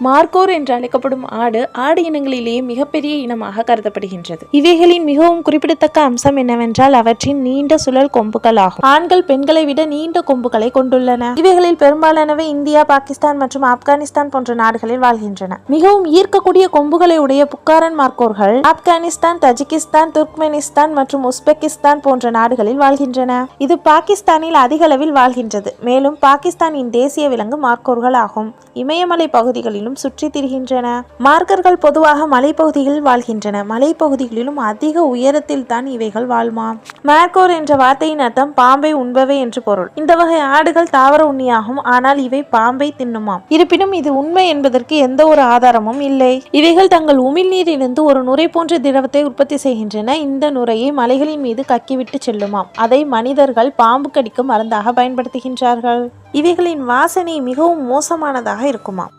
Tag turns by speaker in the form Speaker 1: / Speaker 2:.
Speaker 1: மார்கோர் என்று அழைக்கப்படும் ஆடு இனங்களிலேயே மிகப்பெரிய இனமாக கருதப்படுகின்றது. இவைகளின் மிகவும் குறிப்பிடத்தக்க அம்சம் என்னவென்றால் அவற்றின் நீண்ட சுழல் கொம்புகள் ஆகும். ஆண்கள் பெண்களை விட நீண்ட கொம்புகளை கொண்டுள்ளன. இவைகளில் பெரும்பாலானவை இந்தியா, பாகிஸ்தான் மற்றும் ஆப்கானிஸ்தான் போன்ற நாடுகளில் வாழ்கின்றன. மிகவும் ஈர்க்கக்கூடிய கொம்புகளை உடைய புக்காரன் மார்கோர்கள் ஆப்கானிஸ்தான், தஜிகிஸ்தான், துர்க்மெனிஸ்தான் மற்றும் உஸ்பெகிஸ்தான் போன்ற நாடுகளில் வாழ்கின்றன. இது பாகிஸ்தானில் அதிக அளவில் வாழ்கின்றது. மேலும் பாகிஸ்தானின் தேசிய விலங்கு மார்கோர்கள் ஆகும். இமயமலை பகுதிகளிலும் சுற்றி திரிகின்றன. மார்க்கர்கள் பொதுவாக மலைப்பகுதிகளில் வாழ்கின்றன. மலைப்பகுதிகளிலும் அதிக உயரத்தில் தான் இவைகள் வாழ்மாம். மார்கோர் என்ற வார்த்தையின் அர்த்தம் பாம்பை உண்பவை என்று பொருள். இந்த வகை ஆடுகள் தாவர உண்ணியாகும். ஆனால் இவை பாம்பை தின்னுமாம். இருப்பினும் இது உண்மை என்பதற்கு எந்த ஒரு ஆதாரமும் இல்லை. இவைகள் தங்கள் உமிழ்நீரிலிருந்து ஒரு நுரை போன்ற திரவத்தை உற்பத்தி செய்கின்றன. இந்த நுரையை மலைகளின் மீது கக்கிவிட்டு செல்லுமாம். அதை மனிதர்கள் பாம்பு கடிக்கும் மருந்தாக பயன்படுத்துகின்றார்கள். இவைகளின் வாசனை மிகவும் மோசமானதாக இருக்குமாம்.